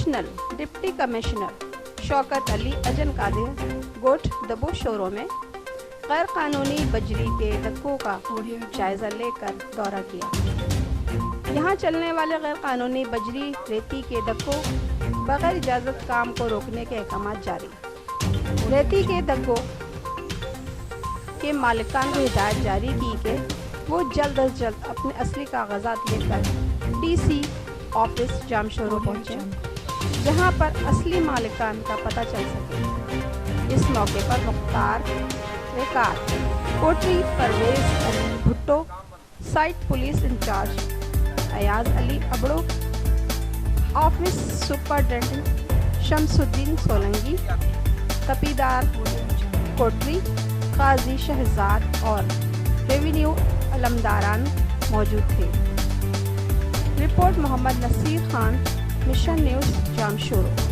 Additional deputy commissioner Shaukat Ali अजन कादिर गोठ दबो शोरों में गैर कानूनी बजरी के धक्कों का जायज़ा लेकर दौरा किया। यहाँ चलने वाले गैर कानूनी बजरी रेती के धक्कों बगैर इजाज़त काम को रोकने के अहकाम जारी। रेती के धक्कों के मालिकान को हिदायत जारी की कि वो जल्द अज जल्द अपने असली कागजात लेकर DC ऑफिस जामशोरो पहुँचे, जहाँ पर असली मालिकान का पता चल सके। इस मौके पर Mukhtar Rekar, Kotri Parvez Ali Bhutto, site police in charge Ayaz Ali Abro, office superintendent Shamsuddin Solanki, तपीदार कोटरी काजी शहजाद और रेवेन्यू अलमदारान मौजूद थे। Report Mohammad Naseer Khan, mission news Jamshoro.